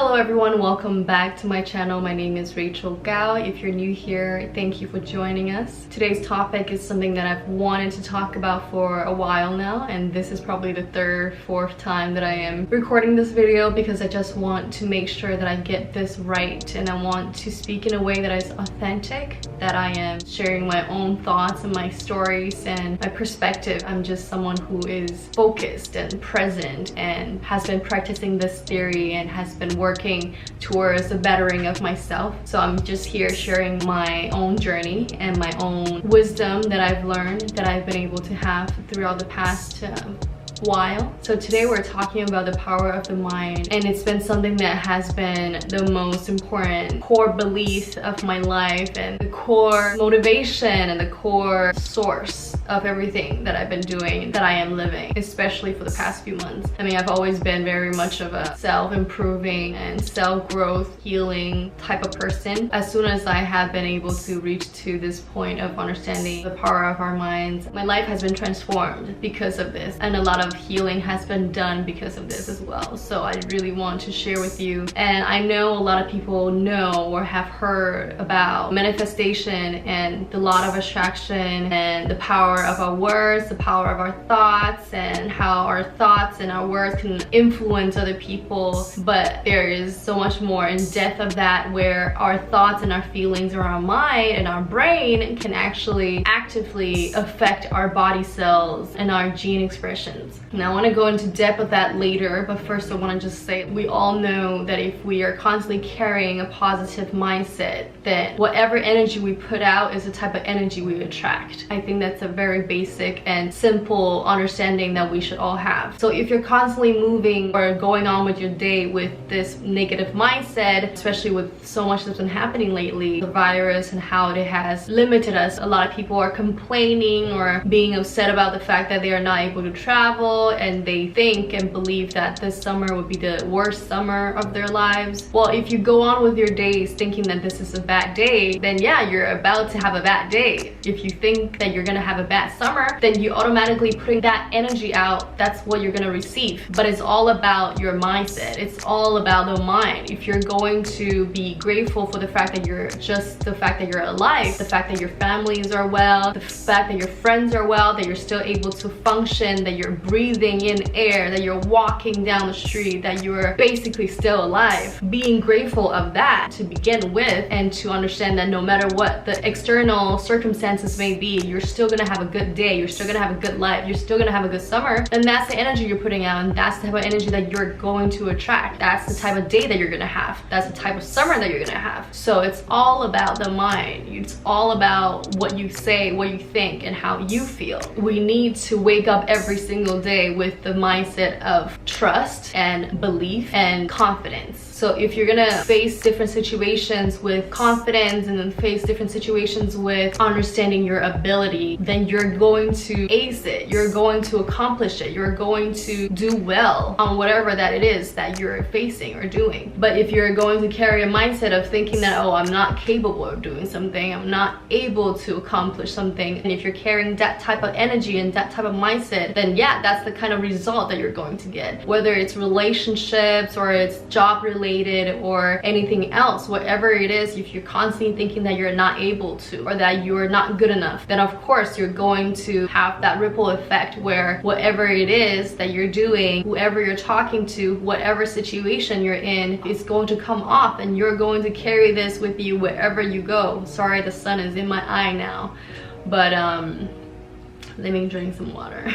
Hello everyone, welcome back to my channel. My name is Rachel Gao. If you're new here, thank you for joining us. Today's topic is something that I've wanted to talk about for a while now, and this is probably the third, fourth time that I am recording this video because I just want to make sure that I get this right, and I want to speak in a way that is authentic, that I am sharing my own thoughts and my stories and my perspective. I'm just someone who is focused and present and has been practicing this theory and has been working towards the bettering of myself. So I'm just here sharing my own journey and my own wisdom that I've learned, that I've been able to have throughout the past while. So today we're talking about the power of the mind, and it's been something that has been the most important core belief of my life and the core motivation and the core source of everything that I've been doing, that I am living, especially for the past few months. I mean, I've always been very much of a self-improving and self-growth healing type of person. As soon as I have been able to reach to this point of understanding the power of our minds, my life has been transformed because of this, and a lot of healing has been done because of this as well. So I really want to share with you, and I know a lot of people know or have heard about manifestation and the law of attraction and the power of our words, the power of our thoughts, and how our thoughts and our words can influence other people. But there is so much more in depth of that, where our thoughts and our feelings or our mind and our brain can actually actively affect our body cells and our gene expressions. Now I want to go into depth of that later, but first I want to just say we all know that if we are constantly carrying a positive mindset, that whatever energy we put out is the type of energy we attract. I think that's a very basic and simple understanding that we should all have. So if you're constantly moving or going on with your day with this negative mindset, especially with so much that's been happening lately, the virus and how it has limited us, a lot of people are complaining or being upset about the fact that they are not able to travel, and they think and believe that this summer would be the worst summer of their lives. Well, if you go on with your days thinking that this is a bad day, then yeah, you're about to have a bad day. If you think that you're gonna have a bad summer, then you automatically putting that energy out, that's what you're gonna receive. But it's all about your mindset. It's all about the mind. If you're going to be grateful for the fact that you're alive, the fact that your families are well, the fact that your friends are well, that you're still able to function, that you're breathing in air, that you're walking down the street, that you're basically still alive, being grateful of that to begin with, and to understand that no matter what the external circumstances may be, you're still gonna have a good day, you're still gonna have a good life, you're still gonna have a good summer, and that's the energy you're putting out, and that's the type of energy that you're going to attract. That's the type of day that you're gonna have. That's the type of summer that you're gonna have. So it's all about the mind. It's all about what you say, what you think, and how you feel. We need to wake up every single day with the mindset of trust and belief and confidence. So if you're gonna face different situations with confidence and then face different situations with understanding your ability, then you're going to ace it, you're going to accomplish it, you're going to do well on whatever that it is that you're facing or doing. But if you're going to carry a mindset of thinking that, oh, I'm not capable of doing something, I'm not able to accomplish something, and if you're carrying that type of energy and that type of mindset, then yeah, that's the kind of result that you're going to get. Whether it's relationships or it's job related or anything else, whatever it is, if you're constantly thinking that you're not able to or that you're not good enough, then of course you're going to have that ripple effect where whatever it is that you're doing, whoever you're talking to, whatever situation you're in, is going to come off, and you're going to carry this with you wherever you go. Sorry, the sun is in my eye now, but let me drink some water.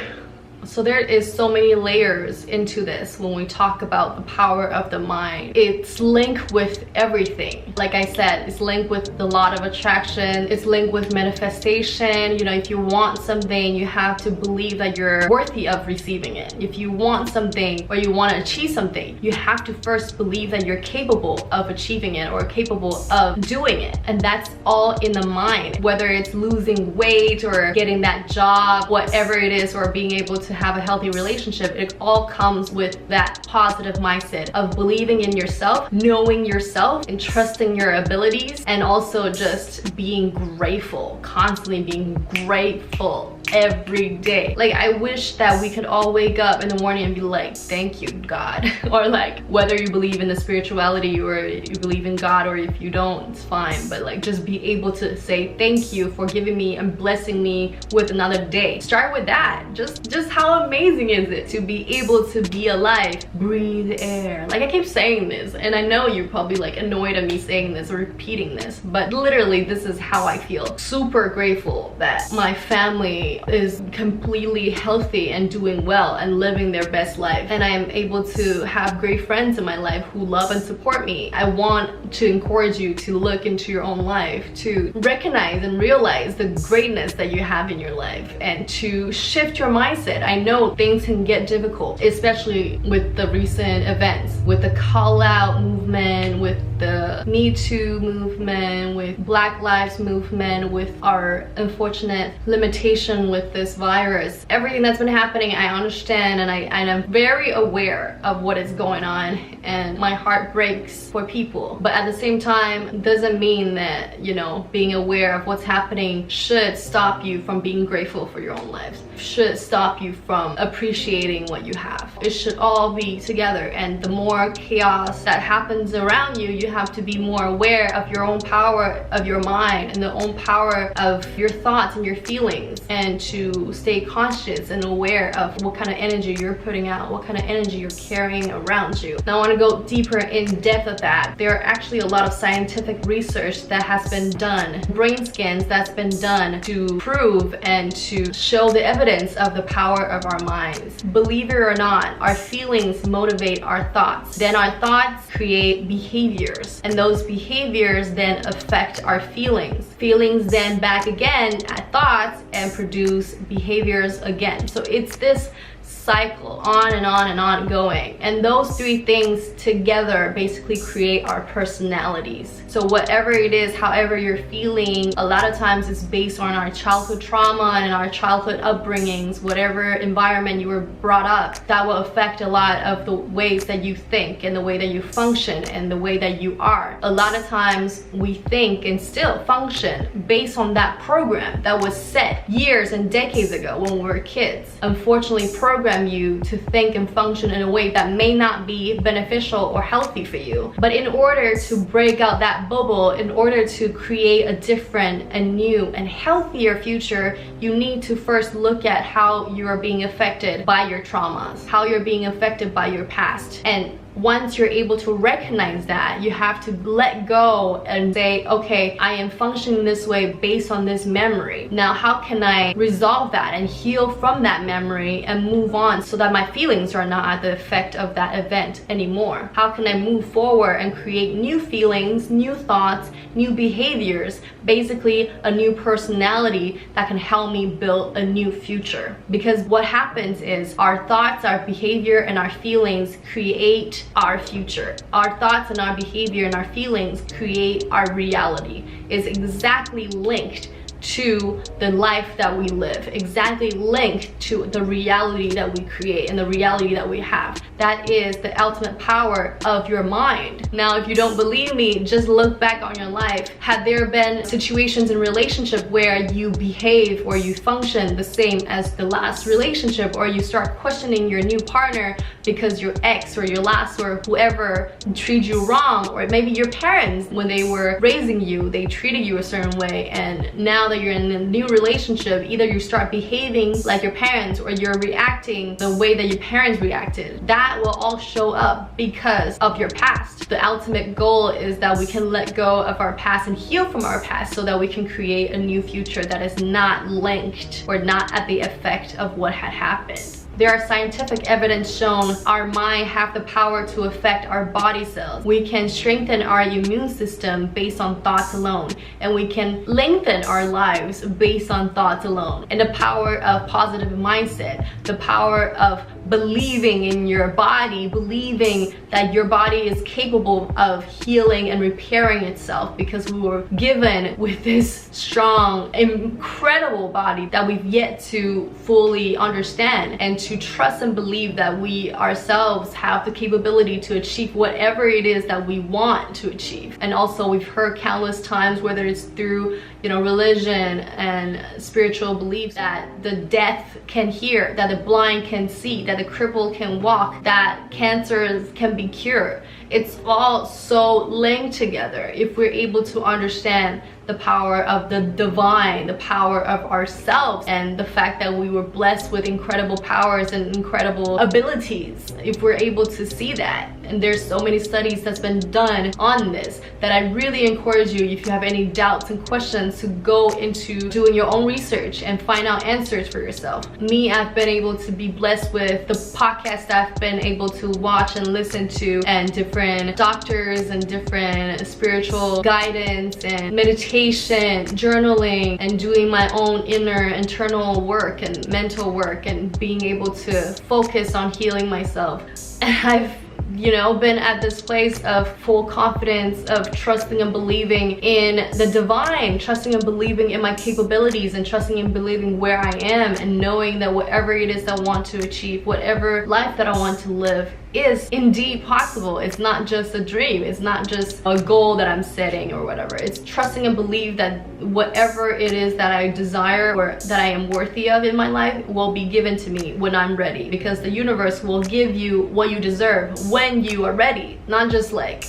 So there is so many layers into this when we talk about the power of the mind. It's linked with everything. Like I said, it's linked with the law of attraction. It's linked with manifestation. You know, if you want something, you have to believe that you're worthy of receiving it. If you want something or you want to achieve something, you have to first believe that you're capable of achieving it or capable of doing it. And that's all in the mind. Whether it's losing weight or getting that job, whatever it is, or being able to have a healthy relationship, it all comes with that positive mindset of believing in yourself, knowing yourself, and trusting your abilities, and also just being grateful, constantly being grateful every day. Like, I wish that we could all wake up in the morning and be like, thank you, God. Or like, whether you believe in the spirituality or you believe in God, or if you don't, it's fine. But like, just be able to say thank you for giving me and blessing me with another day. Start with that. Just how amazing is it to be able to be alive, breathe air. Like, I keep saying this, and I know you're probably like annoyed at me saying this or repeating this, but literally this is how I feel. Super grateful that my family is completely healthy and doing well and living their best life, and I am able to have great friends in my life who love and support me. I want to encourage you to look into your own life, to recognize and realize the greatness that you have in your life, and to shift your mindset. I know things can get difficult, especially with the recent events, with the call out movement, with the Me Too movement, with Black Lives movement, with our unfortunate limitation with this virus. Everything that's been happening, I understand, and I'm very aware of what is going on, and my heart breaks for people. But at the same time, doesn't mean that, you know, being aware of what's happening should stop you from being grateful for your own lives, should stop you from appreciating what you have. It should all be together, and the more chaos that happens around you, you have to be more aware of your own power of your mind and the own power of your thoughts and your feelings, and to stay conscious and aware of what kind of energy you're putting out, what kind of energy you're carrying around you. Now, I want to go deeper in depth of that. There are actually a lot of scientific research that has been done, brain scans that's been done to prove and to show the evidence of the power of our minds. Believe it or not, our feelings motivate our thoughts. Then our thoughts create behaviors, and those behaviors then affect our feelings. Feelings then back again at thoughts and produce behaviors again. So it's this cycle on and on and on going, and those three things together basically create our personalities. So whatever it is, however you're feeling, a lot of times it's based on our childhood trauma and our childhood upbringings, whatever environment you were brought up, that will affect a lot of the ways that you think and the way that you function and the way that you are. A lot of times we think and still function based on that program that was set years and decades ago when we were kids. Unfortunately, program you to think and function in a way that may not be beneficial or healthy for you. But in order to break out that bubble, in order to create a different and new and healthier future, you need to first look at how you are being affected by your traumas, how you're being affected by your past. And once you're able to recognize that, you have to let go and say, okay, I am functioning this way based on this memory. Now, how can I resolve that and heal from that memory and move on so that my feelings are not at the effect of that event anymore? How can I move forward and create new feelings, new thoughts, new behaviors, basically a new personality that can help me build a new future? Because what happens is our thoughts, our behavior, and our feelings create our future. Our thoughts and our behavior and our feelings create our reality. It's exactly linked to the life that we live, exactly linked to the reality that we create and the reality that we have. That is the ultimate power of your mind. Now, if you don't believe me, just look back on your life. Have there been situations in relationship where you behave or you function the same as the last relationship, or you start questioning your new partner because your ex or your last or whoever treated you wrong, or maybe your parents, when they were raising you, they treated you a certain way, and now that you're in a new relationship, either you start behaving like your parents or you're reacting the way that your parents reacted. That will all show up because of your past. The ultimate goal is that we can let go of our past and heal from our past so that we can create a new future that is not linked or not at the effect of what had happened. There are scientific evidence shown our mind have the power to affect our body cells. We can strengthen our immune system based on thoughts alone, and we can lengthen our lives based on thoughts alone. And the power of positive mindset, the power of believing in your body, believing that your body is capable of healing and repairing itself, because we were given with this strong, incredible body that we've yet to fully understand, and to trust and believe that we ourselves have the capability to achieve whatever it is that we want to achieve. And also, we've heard countless times, whether it's through, you know, religion and spiritual beliefs, that the deaf can hear, that the blind can see, that the crippled can walk, that cancers can be cured. It's all so linked together if we're able to understand the power of the divine, the power of ourselves, and the fact that we were blessed with incredible powers and incredible abilities. If we're able to see that, and there's so many studies that's been done on this, that I really encourage you, if you have any doubts and questions, to go into doing your own research and find out answers for yourself. Me, I've been able to be blessed with the podcasts that I've been able to watch and listen to, and different doctors and different spiritual guidance and meditation, journaling, and doing my own inner internal work and mental work, and being able to focus on healing myself. And I've, you know, been at this place of full confidence, of trusting and believing in the divine, trusting and believing in my capabilities, and trusting and believing where I am, and knowing that whatever it is that I want to achieve, whatever life that I want to live, is indeed possible. It's not just a dream, it's not just a goal that I'm setting or whatever. It's trusting and believe that whatever it is that I desire or that I am worthy of in my life will be given to me when I'm ready, because the universe will give you what you deserve when you are ready, not just like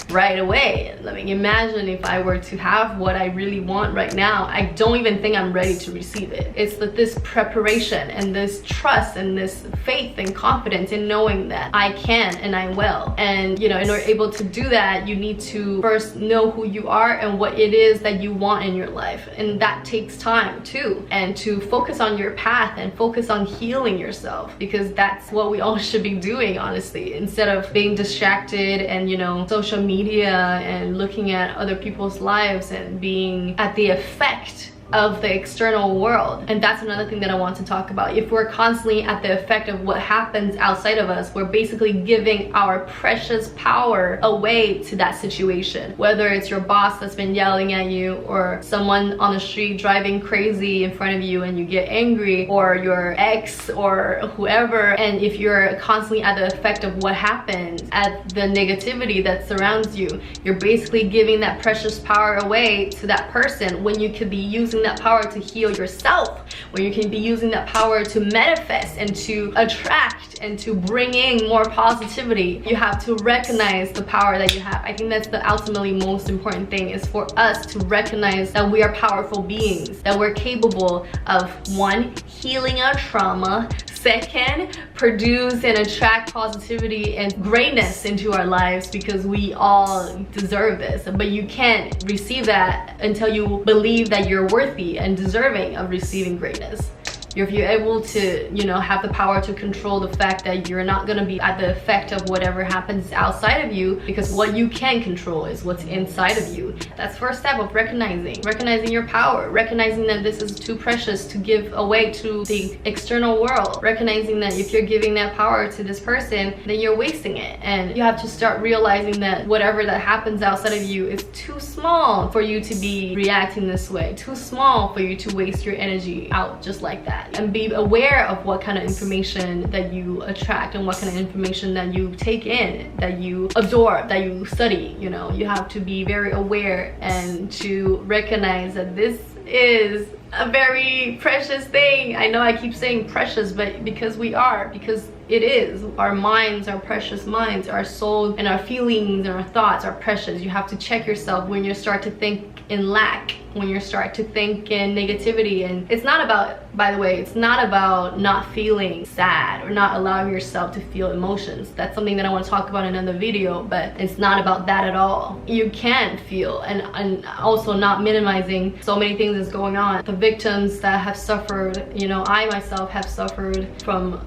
right away. I mean, imagine if I were to have what I really want right now. I don't even think I'm ready to receive it. It's that this preparation and this trust and this faith and confidence in knowing that I can and I will. And you know, in order able to do that, you need to first know who you are and what it is that you want in your life, and that takes time too. And to focus on your path and focus on healing yourself, because that's what we all should be doing, honestly, instead of being distracted and, you know, social media and looking at other people's lives and being at the effect of the external world. And that's another thing that I want to talk about. If we're constantly at the effect of what happens outside of us, we're basically giving our precious power away to that situation. Whether it's your boss that's been yelling at you, or someone on the street driving crazy in front of you and you get angry, or your ex or whoever, and if you're constantly at the effect of what happens, at the negativity that surrounds you, you're basically giving that precious power away to that person, when you could be using that power to heal yourself, when you can be using that power to manifest and to attract and to bring in more positivity. You have to recognize the power that you have. I think that's the ultimately most important thing, is for us to recognize that we are powerful beings, that we're capable of, one, healing our trauma, second, produce and attract positivity and greatness into our lives, because we all deserve this. But you can't receive that until you believe that you're worthy and deserving of receiving greatness. If you're able to, you know, have the power to control the fact that you're not going to be at the effect of whatever happens outside of you, because what you can control is what's inside of you. That's first step of recognizing your power, recognizing that this is too precious to give away to the external world, recognizing that if you're giving that power to this person, then you're wasting it. And you have to start realizing that whatever that happens outside of you is too small for you to be reacting this way, too small for you to waste your energy out just like that. And be aware of what kind of information that you attract and what kind of information that you take in, that you absorb, that you study. You know, you have to be very aware and to recognize that this is a very precious thing. I know I keep saying precious, but because it is. Our minds, our precious minds, our soul and our feelings and our thoughts are precious. You have to check yourself when you start to think in lack, when you start to think in negativity. And it's not about, by the way, it's not about not feeling sad or not allowing yourself to feel emotions. That's something that I want to talk about in another video, but it's not about that at all. You can feel, and also not minimizing so many things that's going on. The victims that have suffered, you know, I myself have suffered from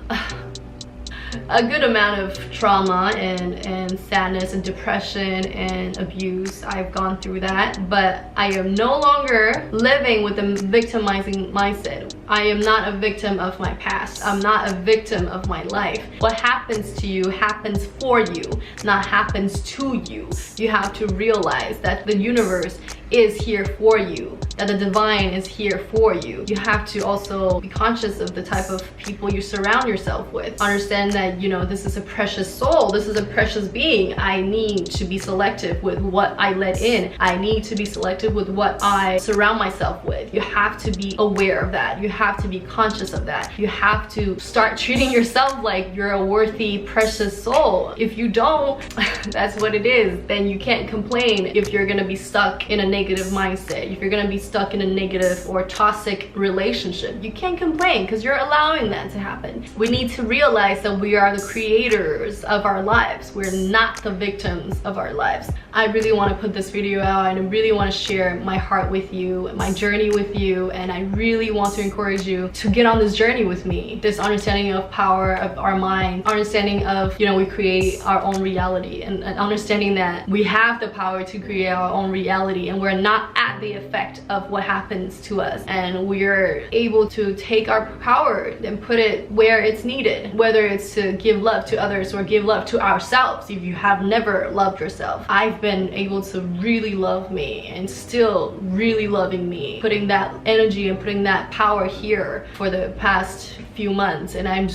a good amount of trauma and sadness and depression and abuse. I've gone through that, but I am no longer living with a victimizing mindset. I am not a victim of my past. I'm not a victim of my life. What happens to you happens for you, not happens to you. You have to realize that the universe is here for you, that the divine is here for you. You have to also be conscious of the type of people you surround yourself with. Understand that, you know, this is a precious soul, this is a precious being. I need to be selective with what I let in. I need to be selective with what I surround myself with. You have to be aware of that. You have to be conscious of that. You have to start treating yourself like you're a worthy, precious soul. If you don't, that's what it is. Then you can't complain if you're gonna be stuck in a negative mindset, if you're gonna be stuck in a negative or toxic relationship. You can't complain because you're allowing that to happen. We need to realize that we are the creators of our lives. We're not the victims of our lives. I really want to put this video out and I really want to share my heart with you, my journey with you, and I really want to encourage you to get on this journey with me. This understanding of power of our mind, understanding of, you know, we create our own reality, and understanding that we have the power to create our own reality, and we're not at the effect of what happens to us, and we're able to take our power and put it where it's needed, whether it's to give love to others or give love to ourselves. If you have never loved yourself, I've been able to really love me and still really loving me, putting that energy and putting that power here for the past few months, and I'm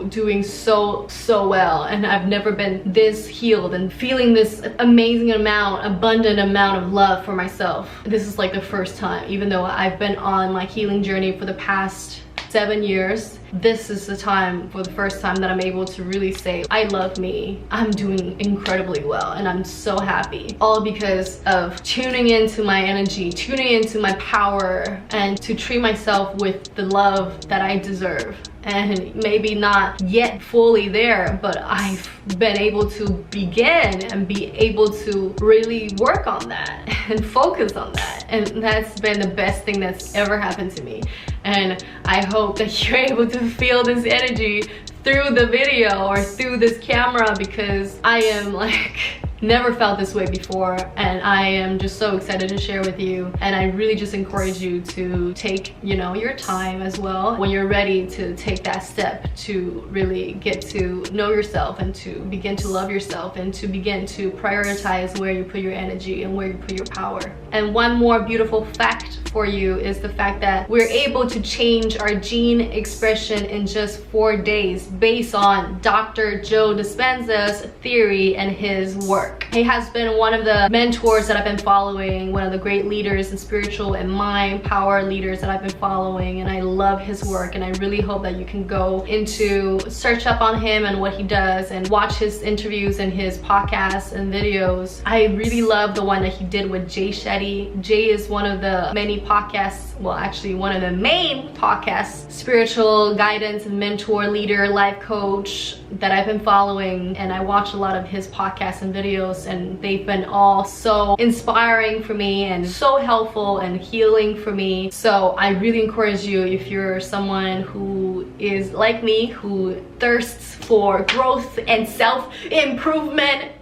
doing so well, and I've never been this healed and feeling this amazing amount, abundant amount of love for myself. This is like the first time, even though I've been on my healing journey for the past 7 years. This is the time, for the first time, that I'm able to really say, I love me. I'm doing incredibly well, and I'm so happy. All because of tuning into my energy, tuning into my power, and to treat myself with the love that I deserve. And maybe not yet fully there, but I've been able to begin and be able to really work on that and focus on that. And that's been the best thing that's ever happened to me. And I hope that you're able to feel this energy through the video or through this camera, because I am like never felt this way before, and I am just so excited to share with you. And I really just encourage you to take, you know, your time as well when you're ready to take that step to really get to know yourself and to begin to love yourself and to begin to prioritize where you put your energy and where you put your power. And one more beautiful fact for you is the fact that we're able to change our gene expression in just 4 days based on Dr. Joe Dispenza's theory and his work. He has been one of the mentors that I've been following, one of the great leaders and spiritual and mind power leaders that I've been following, and I love his work, and I really hope that you can go into search up on him and what he does and watch his interviews and his podcasts and videos. I really love the one that he did with Jay Shetty. Jay is one of the many podcasts, well, actually one of the main podcasts, spiritual guidance and mentor, leader, life coach that I've been following, and I watch a lot of his podcasts and videos, and they've been all so inspiring for me and so helpful and healing for me. So I really encourage you, if you're someone who is like me, who thirsts for growth and self-improvement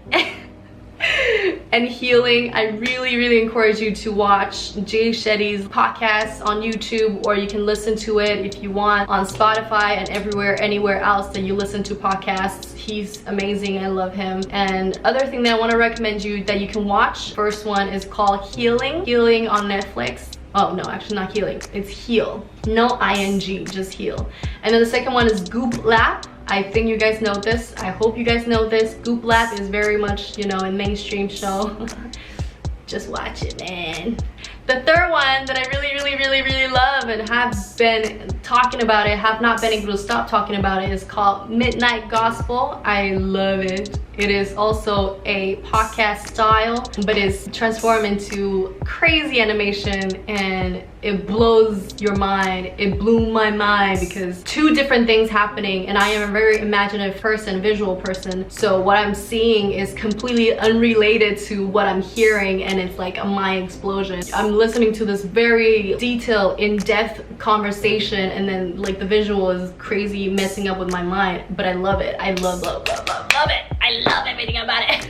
and healing, I really encourage you to watch Jay Shetty's podcast on YouTube, or you can listen to it if you want on Spotify and anywhere else that you listen to podcasts. He's amazing. I love him. And other thing that I want to recommend you that you can watch, first one is called Healing on Netflix. Oh no, actually not Healing, it's Heal, no ing, just Heal. And then the second one is Goop Lab. I think you guys know this. I hope you guys know this. Goop Lab is very much, you know, a mainstream show. Just watch it, man. The third one that I really love and have been talking about it, have not been able to stop talking about it, is called Midnight Gospel. I love it. It is also a podcast style, but it's transformed into crazy animation, and it blows your mind. It blew my mind because two different things happening, and I am a very imaginative person, visual person. So what I'm seeing is completely unrelated to what I'm hearing, and it's like a mind explosion. I'm listening to this very detailed, in-depth conversation, and then like the visual is crazy messing up with my mind, but I love it. I love it. I love everything about it.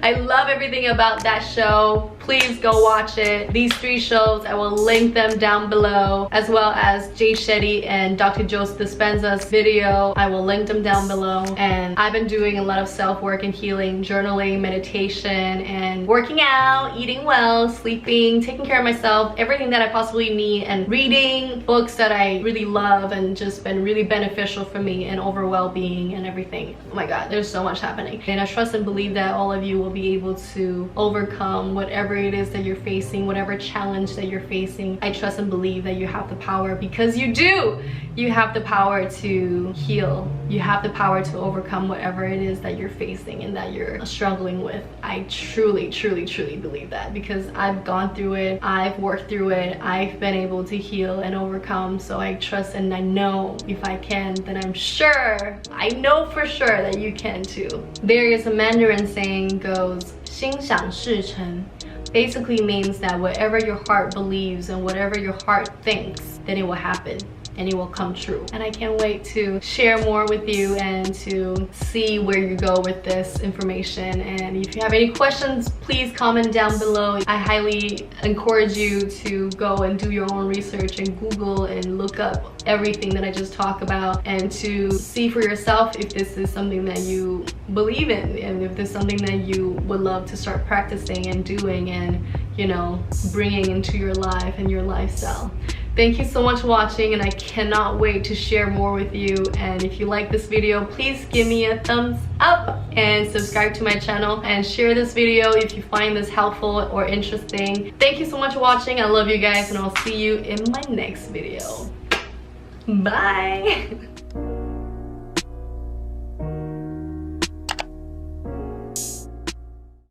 I love everything about that show. Please go watch it. These 3 shows, I will link them down below, as well as Jay Shetty and Dr. Joseph Dispenza's video. I will link them down below. And I've been doing a lot of self-work and healing, journaling, meditation, and working out, eating well, sleeping, taking care of myself, everything that I possibly need, and reading books that I really love and just been really beneficial for me and over well-being and everything. Oh my god, there's so much happening. And I trust and believe that all of you will be able to overcome whatever it is that you're facing, whatever challenge that you're facing. I trust and believe that you have the power, because you do. You have the power to heal. You have the power to overcome whatever it is that you're facing and that you're struggling with. I truly, truly, truly believe that, because I've gone through it. I've worked through it. I've been able to heal and overcome. So I trust and I know if I can, then I'm sure, I know for sure that you can too. There is a Mandarin saying goes, 心想事成. Basically means that whatever your heart believes and whatever your heart thinks, then it will happen and it will come true. And I can't wait to share more with you and to see where you go with this information. And if you have any questions, please comment down below. I highly encourage you to go and do your own research and Google and look up everything that I just talked about, and to see for yourself if this is something that you believe in, and if this is something that you would love to start practicing and doing and, you know, bringing into your life and your lifestyle. Thank you so much for watching, and I cannot wait to share more with you. And if you like this video, please give me a thumbs up and subscribe to my channel, and share this video if you find this helpful or interesting. Thank you so much for watching. I love you guys, and I'll see you in my next video. Bye.